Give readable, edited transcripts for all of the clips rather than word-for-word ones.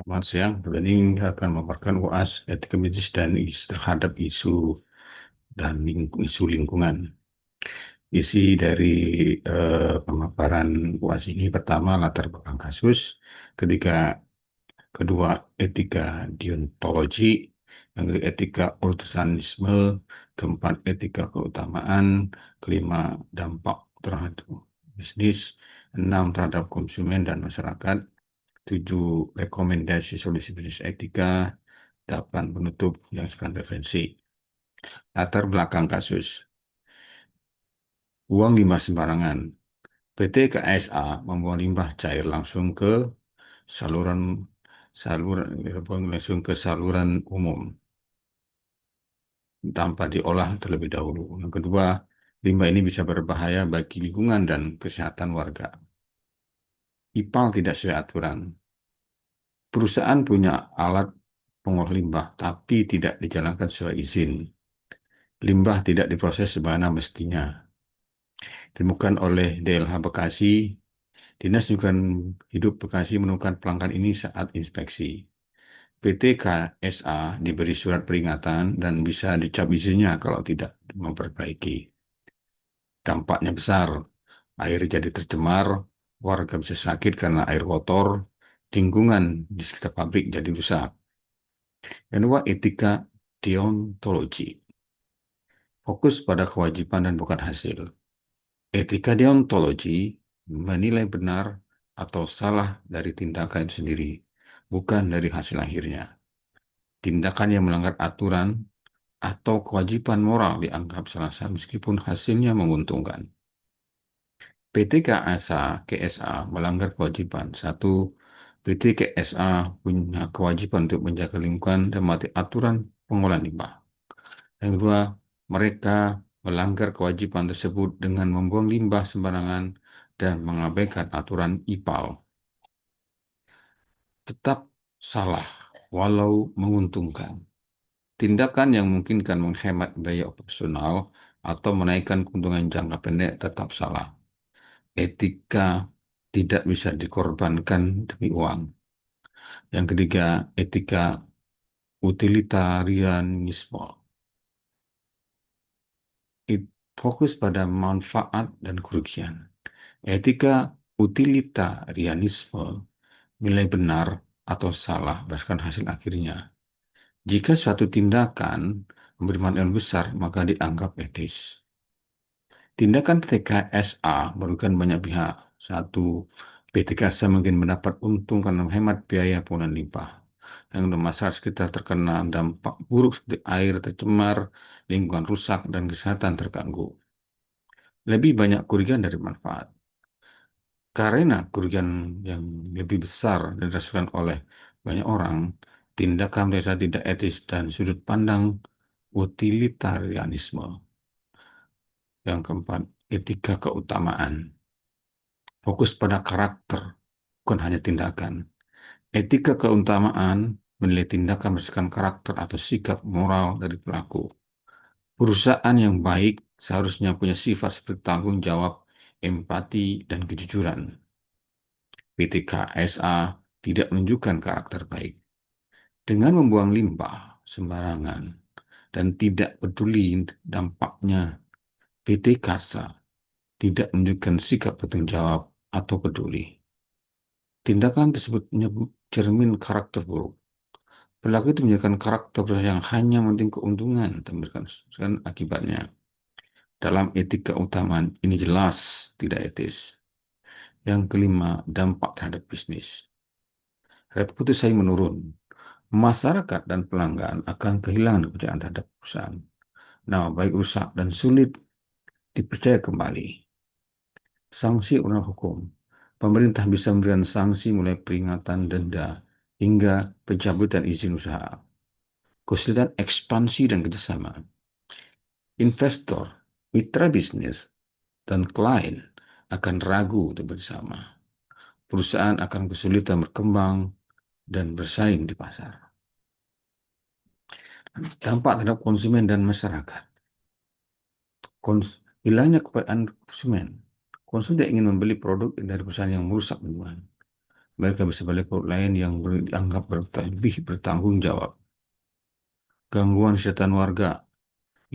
Selamat siang, ini akan memaparkan UAS etika bisnis dan terhadap isu dan isu lingkungan. Isi dari pemaparan UAS ini pertama latar belakang kasus, ketiga kedua etika deontologi, yang ketiga etika utusanisme, keempat etika keutamaan, kelima dampak terhadap bisnis, enam terhadap konsumen dan masyarakat, tujuh rekomendasi solusi bisnis etika, delapan penutup yang sekarang referensi. Latar belakang kasus. Buang limbah sembarangan. PT KSA membuang limbah cair langsung ke saluran saluran langsung ke saluran umum tanpa diolah terlebih dahulu. Yang kedua, limbah ini bisa berbahaya bagi lingkungan dan kesehatan warga. IPAL tidak sesuai aturan. Perusahaan punya alat pengolah limbah, tapi tidak dijalankan sesuai izin. Limbah tidak diproses sebagaimana mestinya. Ditemukan oleh DLH Bekasi, Dinas Lingkungan Hidup Bekasi menemukan pelanggan ini saat inspeksi. PT KSA diberi surat peringatan dan bisa dicabut izinnya kalau tidak memperbaiki. Dampaknya besar, air jadi tercemar, warga bisa sakit karena air kotor, lingkungan di sekitar pabrik jadi rusak. Yang kedua, etika deontologi. Fokus pada kewajiban dan bukan hasil. Etika deontologi menilai benar atau salah dari tindakan itu sendiri, bukan dari hasil akhirnya. Tindakan yang melanggar aturan atau kewajiban moral dianggap salah satu meskipun hasilnya menguntungkan. PT KSA melanggar kewajiban. Satu, PT KSA punya kewajiban untuk menjaga lingkungan dan mematuhi aturan pengolahan limbah. Yang kedua, mereka melanggar kewajiban tersebut dengan membuang limbah sembarangan dan mengabaikan aturan IPAL. Tetap salah, walau menguntungkan. Tindakan yang memungkinkan menghemat biaya operasional atau menaikkan keuntungan jangka pendek tetap salah. Etika tidak bisa dikorbankan demi uang. Yang ketiga, etika utilitarianisme. Fokus pada manfaat dan kerugian. Etika utilitarianisme nilai benar atau salah berdasarkan hasil akhirnya. Jika suatu tindakan memberi manfaat besar, maka dianggap etis. Tindakan PTKSA merugikan banyak pihak. Satu, PTKSA mungkin mendapat untung karena menghemat biaya pengolahan limbah. Yang masyarakat sekitar terkena dampak buruk seperti air tercemar, lingkungan rusak, dan kesehatan terganggu. Lebih banyak kerugian dari manfaat. Karena kerugian yang lebih besar dirasakan oleh banyak orang, tindakan mereka tidak etis dan sudut pandang utilitarianisme. Yang keempat, etika keutamaan. Fokus pada karakter, bukan hanya tindakan. Etika keutamaan menilai tindakan berdasarkan karakter atau sikap moral dari pelaku. Perusahaan yang baik seharusnya punya sifat seperti tanggung jawab, empati, dan kejujuran. PT KSA tidak menunjukkan karakter baik. Dengan membuang limbah sembarangan dan tidak peduli dampaknya, PT KSA tidak menunjukkan sikap bertanggung jawab atau peduli. Tindakan tersebut cermin karakter buruk. Perilaku itu menunjukkan karakter yang hanya mementing keuntungan dan memberikan akibatnya. Dalam etika utamaan ini jelas tidak etis. Yang kelima, dampak terhadap bisnis. Reputasi menurun. Masyarakat dan pelanggan akan kehilangan kepercayaan terhadap perusahaan. Nah, baik rusak dan sulit dipercaya kembali. Sanksi undang hukum. Pemerintah bisa memberikan sanksi mulai peringatan denda hingga pencabutan izin usaha. Kesulitan ekspansi dan kerjasama. Investor, mitra bisnis, dan klien akan ragu untuk bersama. Perusahaan akan kesulitan berkembang dan bersaing di pasar. Dampak terhadap konsumen dan masyarakat. Hilangnya kepercayaan konsumen. Konsumen tidak ingin membeli produk dari perusahaan yang merusak lingkungan. Mereka bisa balik ke lain yang dianggap lebih bertanggung jawab. Gangguan kesehatan warga,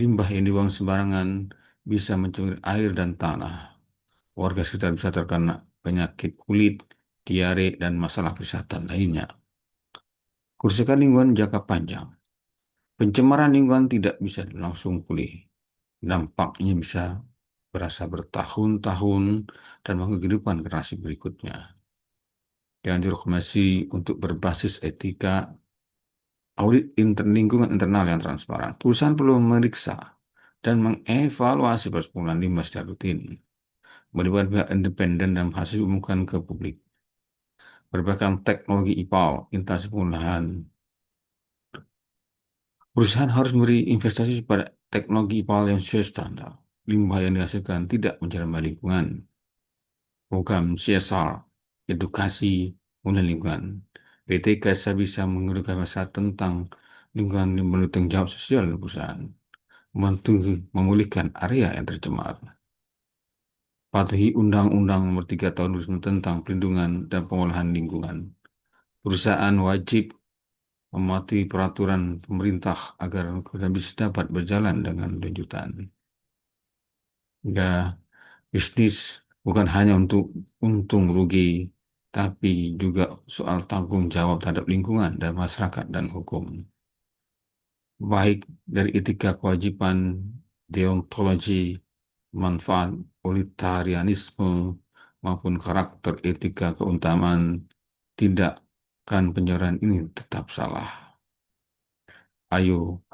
limbah yang dibuang sembarangan bisa mencemari air dan tanah. Warga sekitar bisa terkena penyakit kulit, diare, dan masalah kesehatan lainnya. Kerusakan lingkungan jangka panjang. Pencemaran lingkungan tidak bisa langsung pulih. Dampaknya bisa berasa bertahun-tahun dan mengganggu kehidupan generasi berikutnya. Yang direkomendasi untuk berbasis etika, audit lingkungan internal yang transparan. Perusahaan perlu memeriksa dan mengevaluasi proses penggunaan limbah secara rutin. Melibatkan pihak independen dan hasil umumkan ke publik. Berbagai teknologi IPAL, intensif penggunaan. Perusahaan harus memberi investasi pada teknologi IPAL yang sesuai standar. Limbah yang dihasilkan tidak mencemari lingkungan. Program CSR, edukasi, mengenai lingkungan. PT KSA bisa menggunakan masalah tentang lingkungan yang bertanggung jawab sosial di perusahaan. Membantu memulihkan area yang tercemar. Patuhi Undang-Undang Nomor 3 Tahun 2009 tentang Perlindungan dan Pengolahan Lingkungan. Perusahaan wajib mematuhi peraturan pemerintah agar perusahaan bisa dapat berjalan dengan lanjutan. Ya, bisnis bukan hanya untuk untung rugi, tapi juga soal tanggung jawab terhadap lingkungan dan masyarakat dan hukum. Baik dari etika kewajiban, deontologi, manfaat, otoritarianisme, maupun karakter etika keutamaan, tindakan penjarahan ini tetap salah. Ayo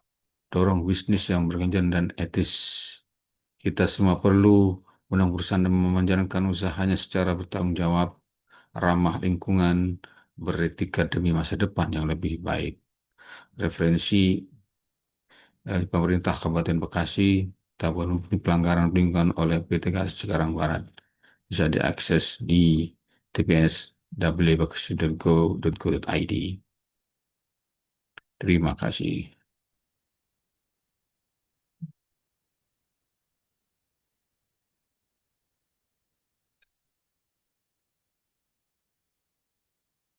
dorong bisnis yang berkelanjutan dan etis. Kita semua perlu menang perusahaan dan menjalankan usahanya secara bertanggung jawab, ramah lingkungan, beretika demi masa depan yang lebih baik. Referensi pemerintah Kabupaten Bekasi tahun pelanggaran lingkungan oleh PTKS Cikarang Barat bisa diakses di TPS www.bekasi.go.id. Terima kasih.